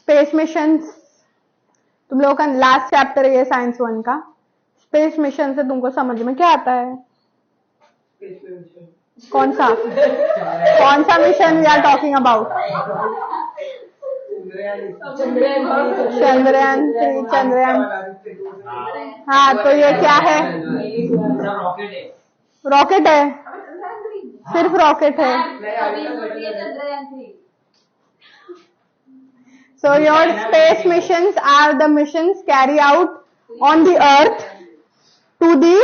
Space mission, तुम लोगों का लास्ट चैप्टर है ये साइंस 1 का। स्पेस मिशन से तुमको समझ में क्या आता है? कौन सा mission we are talking about? Chandrayaan 3, Chandrayaan. हाँ, तो ये क्या है? रॉकेट है, सिर्फ रॉकेट है। So your space missions are the missions carried out on the earth to the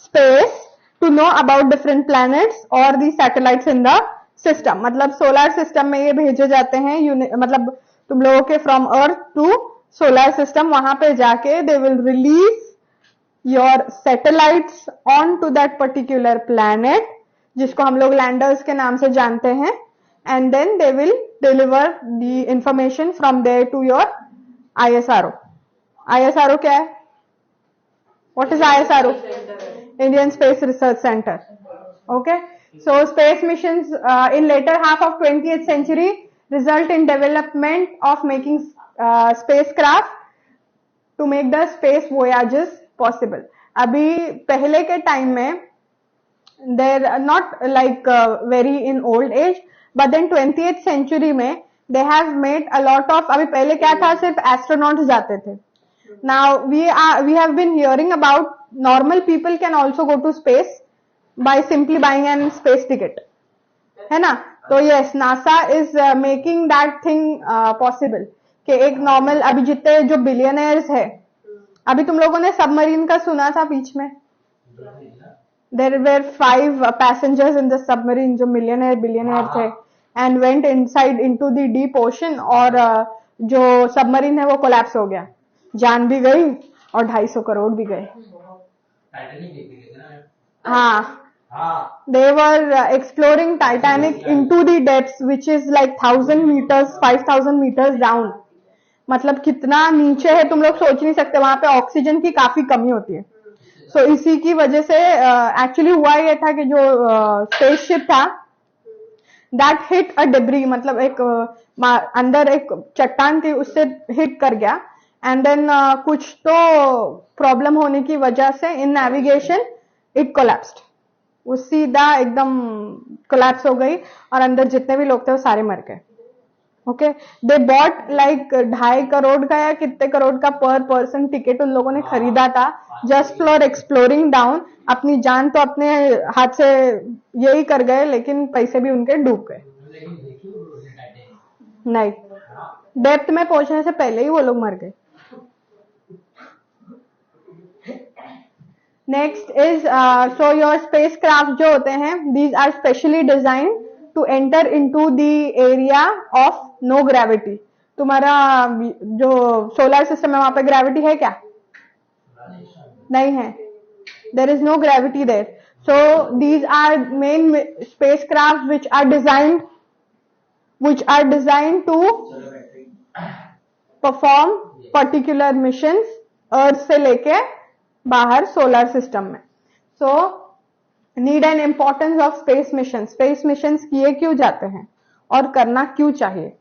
space to know about different planets or the satellites in the system। मतलब solar system में ये भेजे जाते हैं, मतलब तुम लोगों के from earth to solar system, वहां पे जाके they will release your satellites on to that particular planet, जिसको हम लोग लैंडर्स के नाम से जानते हैं, and then they will deliver the information from there to your ISRO। ISRO क्या है? What is ISRO? Indian Space Research Center। Okay, so space missions in later half of 20th century result in development of making spacecraft to make the space voyages possible। अभी पहले के time में they're not like very in old age, but then 20th century में they have made a lot of, अभी पहले क्या था, सिर्फ एस्ट्रोनॉट्स जाते थे। Now we have been hearing about normal people can also go to space by simply buying an space ticket, है ना? तो yes, NASA is making that thing possible कि एक नॉर्मल, अभी जितने जो बिलियनर्स है, अभी तुम लोगों ने सबमरीन का सुना था बीच में? There were 5 passengers in the submarine जो बिलियनर थे, and went inside into the deep ocean, और जो सबमरीन है वो कोलैप्स हो गया, जान भी गई और 250 करोड़ भी गए। हाँ, they were exploring Titanic into the depths which is like 1000 meters, 5000 meters down। मतलब कितना नीचे है तुम लोग सोच नहीं सकते, वहां पे ऑक्सीजन की काफी कमी होती है। So इसी की वजह से एक्चुअली हुआ ये था कि जो स्पेसशिप था दैट हिट अ डेब्री, मतलब एक अंदर एक चट्टान थी, उससे हिट कर गया, एंड देन कुछ तो प्रॉब्लम होने की वजह से इन नेविगेशन इट कोलैप्स्ड, वो सीधा एकदम कोलैप्स हो गई और अंदर जितने भी लोग थे वो सारे मर गए। Okay, they bought like 2.5 crore का या कितने करोड़ का पर पर्सन टिकट उन लोगों ने खरीदा था, जस्ट फॉर एक्सप्लोरिंग डाउन। अपनी जान तो अपने हाथ से यही कर गए, लेकिन पैसे भी उनके डूब गए। नहीं, डेप्थ में पहुंचने से पहले ही वो लोग मर गए। Next is so your space craft जो होते हैं, these are specially design to enter into the area of no gravity. तुम्हारा जो सोलर सिस्टम है वहां पे ग्रेविटी है क्या? नहीं है, there is no gravity there. So these are main spacecraft which are designed to perform particular missions अर्थ से लेके बाहर सोलर सिस्टम में। So need and importance of space mission. Space mission किए क्यों जाते हैं और करना क्यों चाहिए?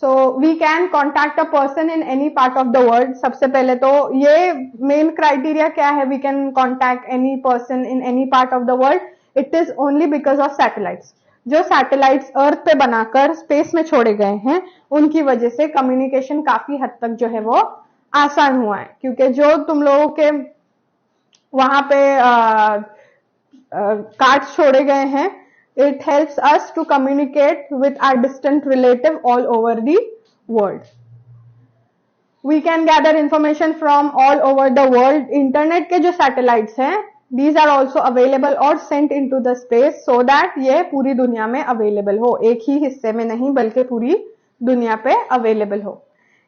So we can contact a person in any part of the world. सबसे पहले तो ये मेन क्राइटेरिया क्या है, we can contact any person in any part of the world, it is only because of satellites. जो satellites अर्थ पे बनाकर space में छोड़े गए हैं, उनकी वजह से कम्युनिकेशन काफी हद तक जो है वो आसान हुआ है, क्योंकि जो तुम लोगों के वहां पे कार्ड्स छोड़े गए हैं, it helps us to communicate with our distant relative all over the world. We can gather information from all over the world. Internet के जो सैटेलाइट्स हैं, these are also available or sent into the space so that ये पूरी दुनिया में available हो, एक ही हिस्से में नहीं बल्कि पूरी दुनिया पे अवेलेबल हो।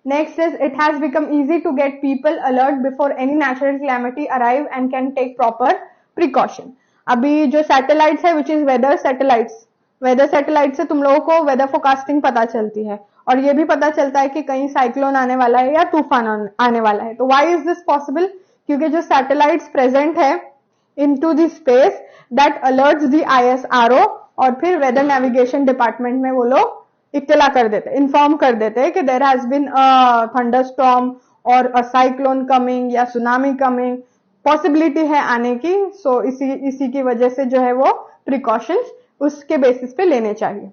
Next is it has become easy to get people alert before any natural calamity arrive and can take proper precaution. अभी जो सैटेलाइट्स है which is weather satellites, weather satellite से तुम लोगों को वेदर फोरकास्टिंग पता चलती है, और ये भी पता चलता है कि कहीं साइक्लोन आने वाला है या तूफान आने वाला है। तो व्हाई इज दिस पॉसिबल? क्योंकि जो सैटेलाइट्स प्रेजेंट है into the space that alerts the ISRO, और फिर वेदर नेविगेशन डिपार्टमेंट में वो लोग इत्तला कर देते, इन्फॉर्म कर देते कि there has been a thunderstorm और अ साइक्लोन कमिंग या सुनामी कमिंग, पॉसिबिलिटी है आने की। सो इसी की वजह से जो है वो प्रिकॉशंस उसके बेसिस पे लेने चाहिए।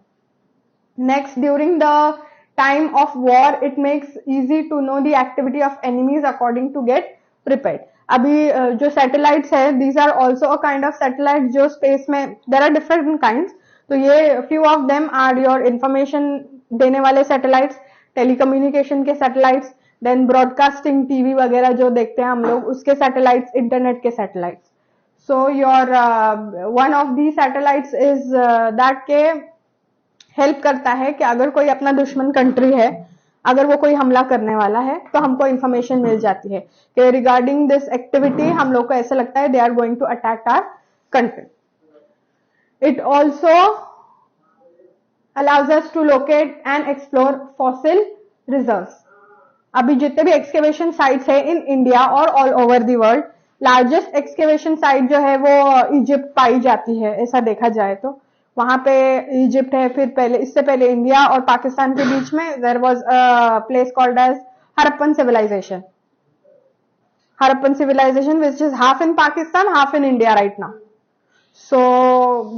Next, during the time of war it makes easy to know the activity of enemies according to get prepared. अभी जो सैटेलाइट्स है, these are also a kind of satellite जो स्पेस में, देर आर डिफरेंट काइंड्स, तो ये few of them are your information देने वाले satellites, telecommunication के सैटेलाइट्स, देन ब्रॉडकास्टिंग टीवी वगैरह जो देखते हैं हम लोग उसके सैटेलाइट्स, इंटरनेट के satellites. So your one of the satellites is that के हेल्प करता है कि अगर कोई अपना दुश्मन कंट्री है, अगर वो कोई हमला करने वाला है तो हमको इंफॉर्मेशन मिल जाती है कि रिगार्डिंग दिस एक्टिविटी हम लोग को ऐसा लगता है they are going to attack our country. It also allows us to locate and explore fossil reserves. अभी जितने भी एक्सकेवेशन साइट्स है इन इंडिया और all over the world, largest excavation site जो है वो इजिप्ट पाई जाती है, ऐसा देखा जाए तो वहां पे इजिप्ट है। फिर पहले, इससे पहले इंडिया और पाकिस्तान के बीच में there was a place called as Harappan civilization, Harappan civilization which is half in Pakistan half in India right now. So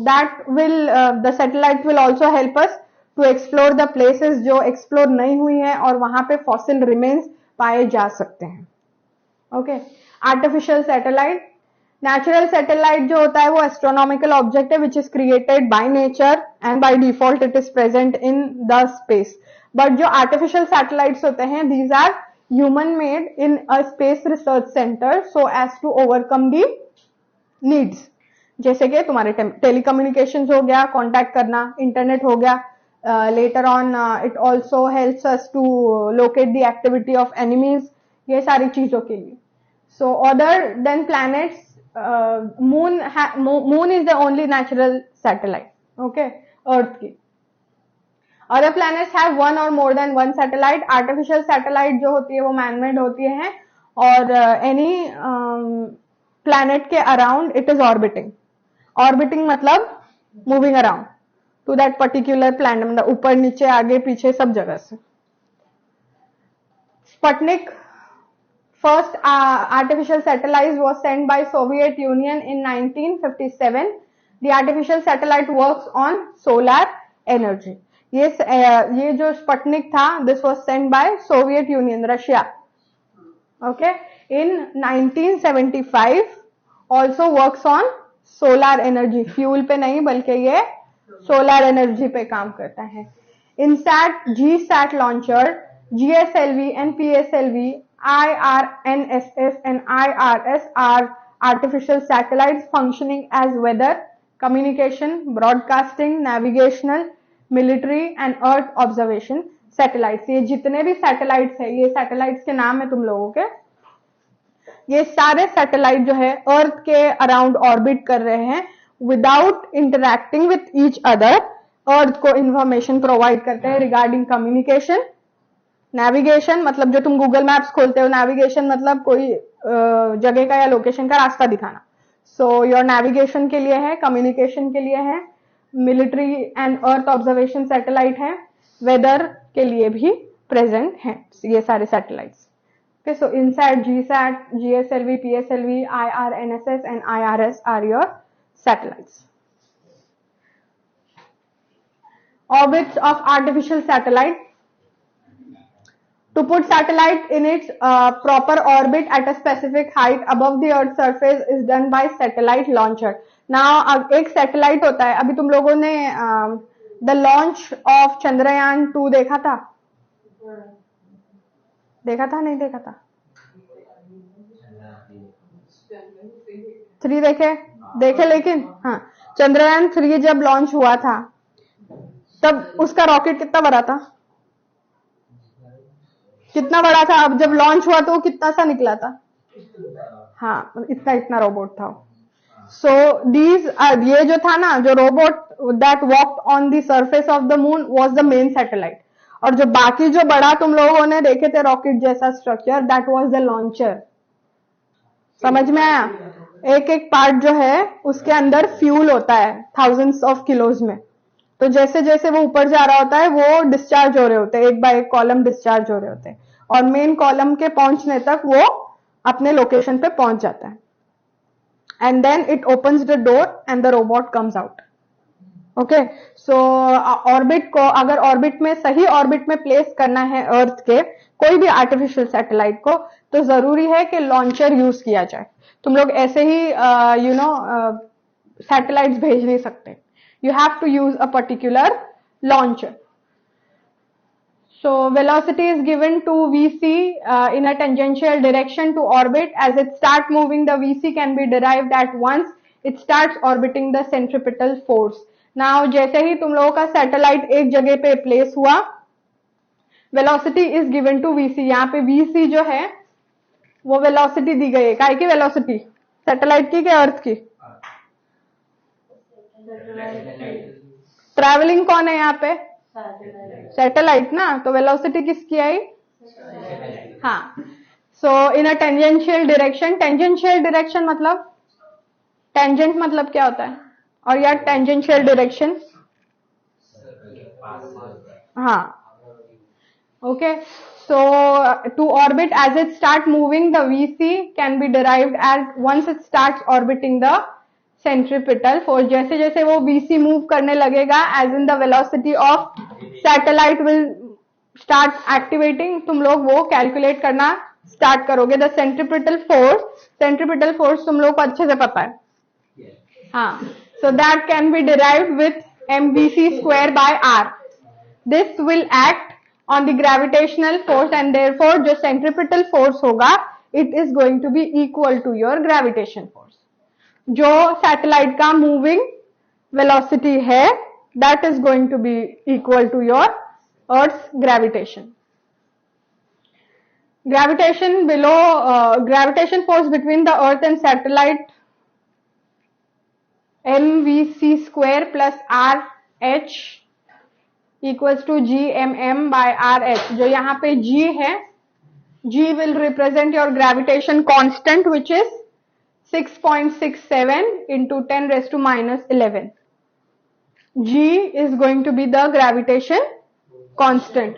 that will the satellite will also help us to explore the places जो explore नहीं हुई है और वहां पे fossil remains पाए जा सकते हैं। Okay, artificial satellite, natural satellite जो होता है वो एस्ट्रोनॉमिकल ऑब्जेक्ट है which is created by nature and by default it is present in the space. But जो आर्टिफिशियल सैटेलाइट्स होते हैं these are human made in a space research centre so as to overcome the needs, जैसे कि तुम्हारे telecommunication हो गया, contact करना, internet हो गया, later on it also helps us to locate the activity of enemies, ये सारी चीजों के लिए। So other than planets, moon is the only natural satellite, okay, earth की। other planets have one or more than one satellite। artificial satellite जो होती है वो man made होती है और any planet के around it is orbiting। orbiting मतलब moving around to that particular planet, मतलब ऊपर नीचे आगे पीछे सब जगह से। Sputnik first artificial satellite was sent by Soviet Union in 1957। The artificial satellite works on solar energy। ये जो स्पटनिक था this was sent by Soviet Union, Russia, okay, in 1975। also works on solar energy, fuel पे नहीं बल्कि ये solar energy पे काम करता है। INSAT, GSAT launcher, GSLV and PSLV, IRNSS and IRS are artificial satellites functioning as weather, communication, broadcasting, navigational, military and earth observation satellites। ये जितने भी सैटेलाइट्स है, ये सैटेलाइट्स के नाम है तुम लोगों के, ये सारे सैटेलाइट जो है अर्थ के अराउंड ऑर्बिट कर रहे हैं without interacting with each other. Earth को इंफॉर्मेशन प्रोवाइड करते हैं रिगार्डिंग कम्युनिकेशन, नेविगेशन मतलब जो तुम गूगल मैप्स खोलते हो, नेविगेशन मतलब कोई जगह का या लोकेशन का रास्ता दिखाना, सो योर नेविगेशन के लिए है, कम्युनिकेशन के लिए है, military and earth observation satellite है, वेदर के लिए भी प्रेजेंट हैं ये सारे satellites. Okay, so INSAT, GSAT, GSLV, PSLV, IRNSS and IRS are your satellites. Orbits of artificial satellite. To put satellite in its proper orbit at a specific height above the earth's surface is done by satellite launcher। Now एक satellite होता है, अभी तुम लोगों ने the launch of Chandrayaan 2 देखा था? देखा था नहीं देखा था? 3 देखे लेकिन हाँ, चंद्रयान 3 जब लॉन्च हुआ था तब उसका रॉकेट कितना बड़ा था? कितना बड़ा था? अब जब लॉन्च हुआ तो वो कितना सा निकला था? हाँ, इतना रोबोट था। सो ये जो था ना, जो robot that walked on the surface of the moon was the main satellite, और जो बाकी जो बड़ा तुम लोगों ने देखे थे रॉकेट जैसा structure, that was the launcher. समझ में आया? एक एक पार्ट जो है उसके अंदर फ्यूल होता है थाउजेंड्स ऑफ किलोज में, तो जैसे जैसे वो ऊपर जा रहा होता है वो डिस्चार्ज हो रहे होते हैं, एक बाय एक कॉलम डिस्चार्ज हो रहे होते हैं, और मेन कॉलम के पहुंचने तक वो अपने लोकेशन पे पहुंच जाता है. And then it opens the door and the robot comes out. Okay, so orbit को अगर ऑर्बिट में सही ऑर्बिट में प्लेस करना है अर्थ के कोई भी आर्टिफिशियल सैटेलाइट को, तो जरूरी है कि लॉन्चर यूज किया जाए. तुम लोग ऐसे ही सैटेलाइट्स भेज नहीं सकते. You have to use a particular launcher. So velocity is given to Vc in a tangential direction to orbit. As it starts moving, the Vc can be derived at once it starts orbiting the centripetal force. Now जैसे ही तुम लोगों का satellite एक जगह पे place हुआ, velocity is given to Vc. यहाँ पे Vc जो है वो वेलोसिटी दी गई है. काय की वेलोसिटी? सैटेलाइट की क्या अर्थ की? ट्रैवलिंग कौन है यहाँ पे? सैटेलाइट ना. तो वेलोसिटी किसकी आई? हाँ. सो इन अ टेंजेंशियल डायरेक्शन. टेंजेंशियल डायरेक्शन मतलब, टेंजेंट मतलब क्या होता है? और यार टेंजेंशियल डायरेक्शन, हाँ. Okay, so to orbit as it start moving, the Vc can be derived at once it starts orbiting the centripetal force. जैसे जैसे वो Vc मूव करने लगेगा, as in the velocity of satellite will start activating, तुम लोग वो calculate करना start करोगे. द सेंट्रिपिटल फोर्स तुम लोग को अच्छे से पता है. हाँ. So that can be derived with mvc square by r. This will act on the gravitational force and therefore जो centripetal force होगा it is going to be equal to your gravitation force. जो satellite का moving velocity है that is going to be equal to your earth's gravitation. Gravitation force between the earth and satellite mvc square plus rh equals to gmm by rh. जो यहाँ पे g है, g will represent your gravitation constant which is 6.67 into 10 raised to minus 11. g is going to be the gravitation constant.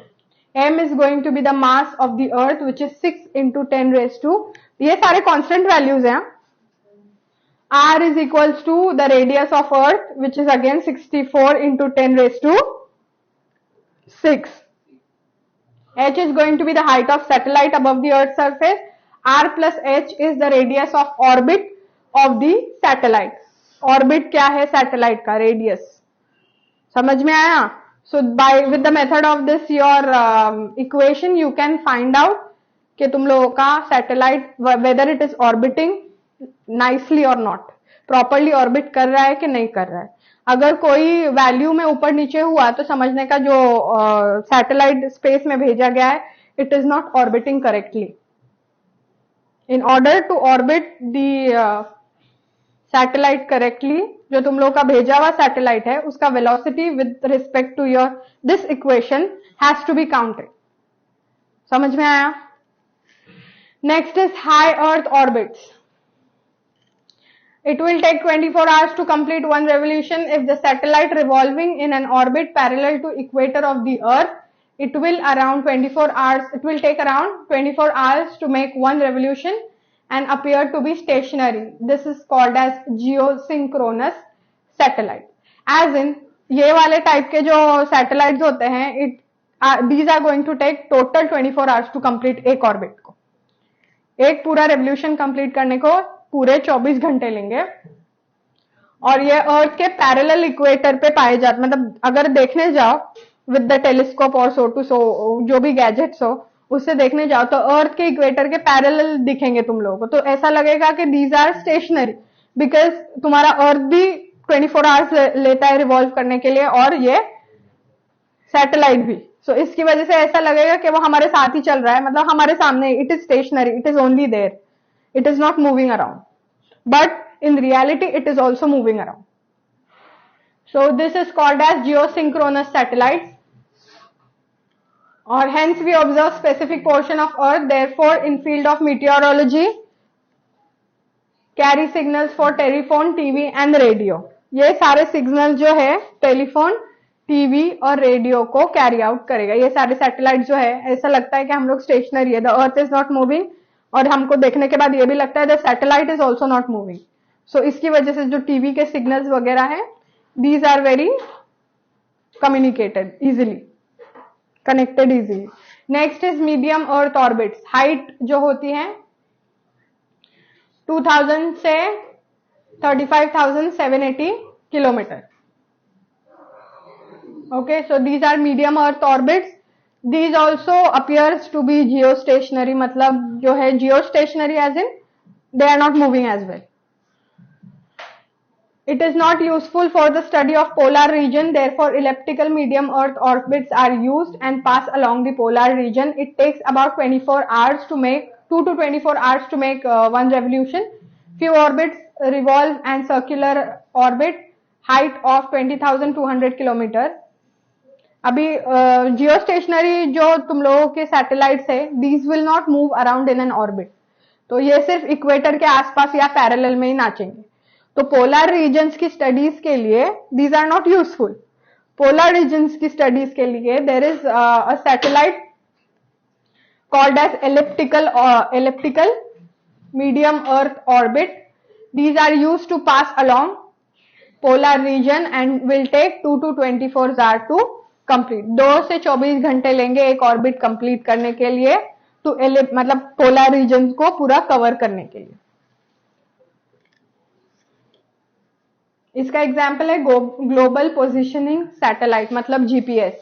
m is going to be the mass of the earth which is 6 into 10 raised to, ये सारे constant values हैं. r is equals to the radius of earth which is again 64 into 10 raised to 6. h is going to be the height of satellite above the earth's surface. r plus h is the radius of orbit of the satellite. orbit क्या है satellite का? Radius. समझ में आया? so by with the method of this your equation you can find out कि तुम लोगों का satellite whether it is orbiting nicely or not, properly orbit कर रहा है कि नहीं कर रहा है. अगर कोई वैल्यू में ऊपर नीचे हुआ तो समझने का जो सैटेलाइट स्पेस में भेजा गया है it is not orbiting correctly. In order to orbit the satellite correctly, जो तुम लोग का भेजा हुआ सैटेलाइट है उसका velocity with respect to your this equation has to be counted. समझ में आया? Next is high earth orbits. It will take 24 hours to complete one revolution. If the satellite revolving in an orbit parallel to equator of the earth, it will take around 24 hours to make one revolution and appear to be stationary. This is called as geosynchronous satellite. As in, ये वाले type के जो satellites होते हैं, these are going to take total 24 hours to complete एक orbit को. एक पूरा रेवोल्यूशन कंप्लीट करने को पूरे 24 घंटे लेंगे. और ये अर्थ के पैरेलल इक्वेटर पे पाए जाते, मतलब अगर देखने जाओ विद द टेलीस्कोप और सो जो भी गैजेट्स हो उससे देखने जाओ तो अर्थ के इक्वेटर के पैरेलल दिखेंगे तुम लोगों को. तो ऐसा लगेगा कि दीज आर स्टेशनरी बिकॉज तुम्हारा अर्थ भी 24 आवर्स लेता है रिवॉल्व करने के लिए और ये सैटेलाइट भी. सो इसकी वजह से ऐसा लगेगा कि वो हमारे साथ ही चल रहा है, मतलब हमारे सामने. It is stationary, it is only there, it is not moving around, but in reality it is also moving around. So this is called as geosynchronous satellites, or hence we observe specific portion of earth. Therefore in field of meteorology carry signals for telephone, TV and radio. ये सारे signal जो है telephone, TV और radio को carry out करेगा। ये सारे satellite जो है, ऐसा लगता है कि हम लोग स्टेशनरी है, the earth is not moving, और हमको देखने के बाद ये भी लगता है the satellite is also not moving. So इसकी वजह से जो टीवी के सिग्नल्स वगैरह है, these are very communicated easily, connected easily. Next is medium earth orbits. Height जो होती है 2000 से 35,780 kilometre. Okay, so these are medium earth orbits. These also appears to be geostationary, मतलब जो है geostationary as in they are not moving as well. It is not useful for the study of polar region, therefore elliptical medium earth orbits are used and pass along the polar region. It takes about 24 hours to make 2 to 24 hours to make one revolution. Few orbits revolve and circular orbit, height of 20,200 kilometer. अभी geostationary जो तुम लोगों के satellites है, these will not move around in an orbit, तो ये सिर्फ equator के आसपास या पैरेलल में ही नाचेंगे। तो पोलर रीजन्स की स्टडीज के लिए these are not useful. Polar regions की स्टडीज के लिए there is a satellite called as elliptical medium earth orbit. These are used to pass along polar region and will take 2 to 24 hours to complete. 2 से 24 घंटे लेंगे एक orbit complete करने के लिए, तो मतलब पोलर रीजन को पूरा कवर करने के लिए। इसका एग्जाम्पल है ग्लोबल पोजिशनिंग सैटेलाइट, मतलब GPS.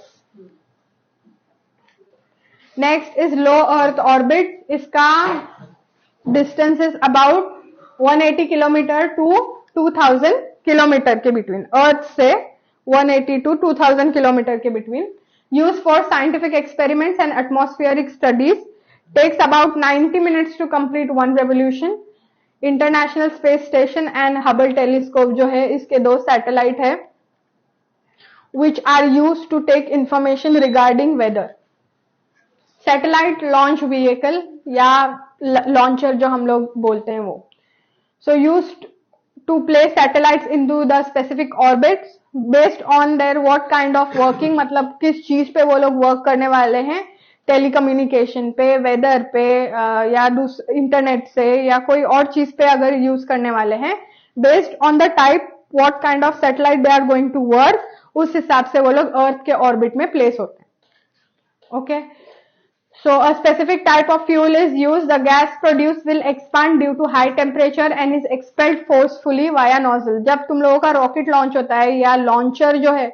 Next is low earth orbit. इसका distance is about 180 kilometre to 2000 kilometre के बिटवीन, अर्थ से 180 to 2000 किलोमीटर के between. Use for scientific experiments and atmospheric studies, takes about 90 minutes to complete one revolution. International space station and Hubble telescope जो है, इसके 2 satellite है which are use to take information regarding weather. Satellite launch vehicle या launcher जो हम लोग बोलते हैं वो, सो used to place satellites into the specific orbits based on their what kind of working, मतलब किस चीज पे वो लोग वर्क करने वाले हैं, टेलीकम्युनिकेशन पे, वेदर पे, या इंटरनेट से या कोई और चीज पे अगर यूज करने वाले हैं, based on the type what kind of satellite they are going to work, उस हिसाब से वो लोग अर्थ के ऑर्बिट में प्लेस होते हैं। Okay, so a specific type of fuel is used. The gas produced will expand due to high temperature and is expelled forcefully via nozzle. जब तुम लोगों का रॉकेट लॉन्च होता है या लॉन्चर जो है,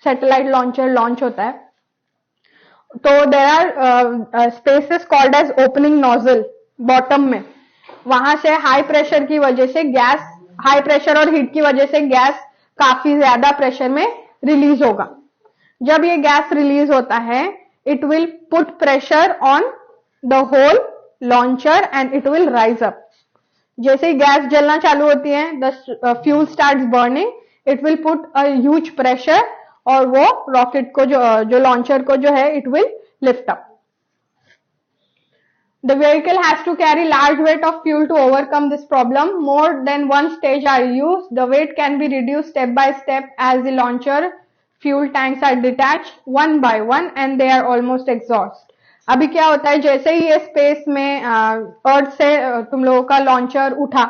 सैटेलाइट लॉन्चर लॉन्च होता है, तो there are spaces called as opening nozzle bottom में। वहां से हाई प्रेशर की वजह से गैस, हाई प्रेशर और हीट की वजह से गैस काफी ज्यादा प्रेशर में रिलीज होगा। जब ये गैस रिलीज होता है, it will put pressure on the whole launcher and it will rise up. जैसे ही गैस जलना चालू होती है, the fuel starts burning, it will put a huge pressure और वो रॉकेट को जो लॉन्चर को जो है, it will lift up. The vehicle has to carry large weight of fuel to overcome this problem. More than one stage are used. The weight can be reduced step by step as the launcher fuel tanks are detached one by one and they are almost exhaust. अभी क्या होता है, जैसे ही ये space में अर्थ से तुम लोगों का लॉन्चर उठा,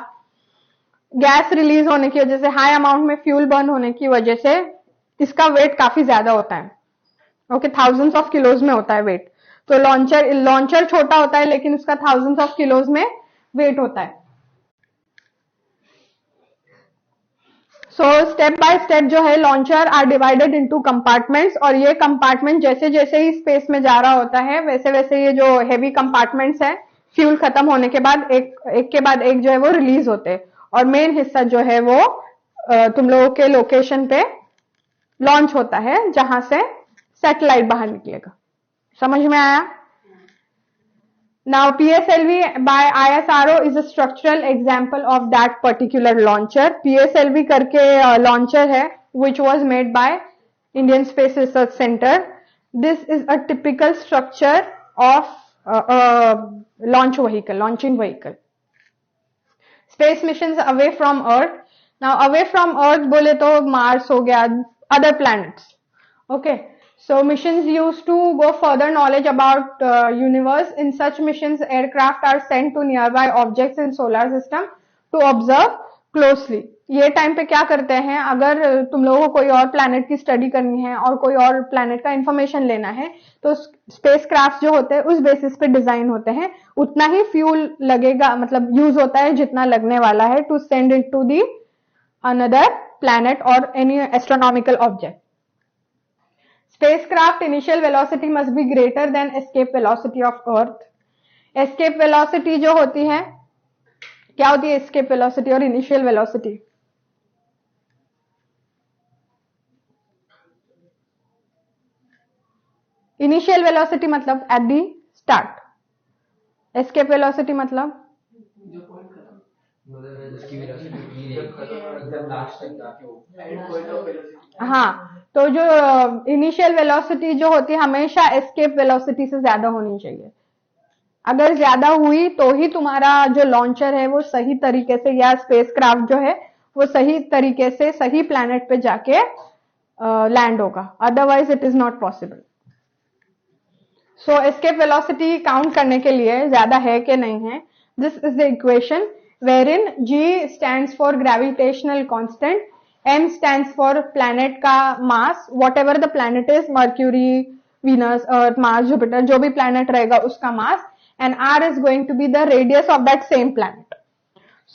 गैस रिलीज होने की वजह से, हाई अमाउंट में फ्यूल बर्न होने की वजह से इसका वेट काफी ज्यादा होता है। ओके, थाउजेंड्स ऑफ किलोज में होता है वेट। तो लॉन्चर छोटा होता है लेकिन उसका थाउजेंड्स ऑफ किलोज में वेट होता है। सो स्टेप बाय स्टेप जो है, launcher are divided into compartments, और ये कंपार्टमेंट जैसे जैसे ही स्पेस में जा रहा होता है, वैसे वैसे ये जो हैवी कंपार्टमेंट्स है, फ्यूल खत्म होने के बाद एक के बाद एक जो है वो रिलीज होते हैं, और मेन हिस्सा जो है वो तुम लोगों के लोकेशन पे लॉन्च होता है, जहां से सैटेलाइट बाहर निकलेगा। समझ में आया? Now PSLV by ISRO is a structural example of that particular launcher. PSLV करके launcher है which was made by Indian Space Research Center. This is a typical structure of launching vehicle. Space missions away from Earth. Now away from Earth बोले तो Mars हो गया, other planets. Okay, so missions used to go further knowledge about universe. In such missions, aircraft are sent to nearby objects in solar system to observe closely. ये time पे क्या करते हैं, अगर तुम लोगों को कोई और प्लैनेट की स्टडी करनी है और कोई और प्लैनेट का इंफॉर्मेशन लेना है, तो स्पेस क्राफ्ट जो होते हैं उस बेसिस पे डिजाइन होते हैं. उतना ही फ्यूल लगेगा, मतलब यूज होता है जितना लगने वाला है to send it to the another planet और any astronomical object. Spacecraft initial velocity must be greater than escape velocity of Earth. Escape velocity जो होती है, क्या होती है escape velocity और initial velocity? Initial velocity मतलब at the start. Escape velocity मतलब हाँ, तो जो इनिशियल वेलोसिटी जो होती है हमेशा एस्केप वेलोसिटी से ज्यादा होनी चाहिए. अगर ज्यादा हुई तो ही तुम्हारा जो लॉन्चर है वो सही तरीके से, या स्पेसक्राफ्ट जो है वो सही तरीके से सही प्लैनेट पे जाके लैंड होगा, otherwise it is not possible. So escape velocity count करने के लिए ज्यादा है कि नहीं है, this is the equation wherein G stands for gravitational constant, M stands for planet का mass, whatever the planet is, Mercury, Venus, Earth, Mars, Jupiter, जो भी planet रहेगा उसका mass, and R is going to be the radius of that same planet.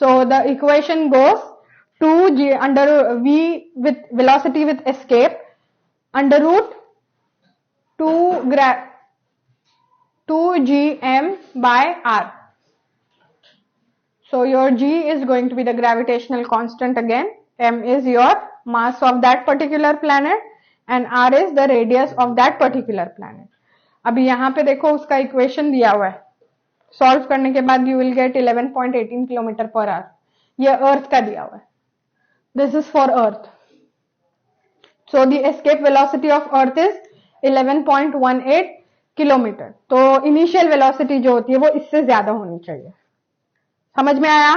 So the equation goes 2G under V with velocity with escape under root 2gm by R. So your G is going to be the gravitational constant again, M is your mass of that particular planet and R is the radius of that particular planet. अभी यहाँ पे देखो उसका equation दिया हुआ है, solve करने के बाद you will get 11.18 kilometre per hour. ये अर्थ का दिया हुआ है, this is for earth. So the escape velocity of earth is 11.18 kilometre. तो इनिशियल वेलोसिटी जो होती है वो इससे ज्यादा होनी चाहिए. समझ में आया?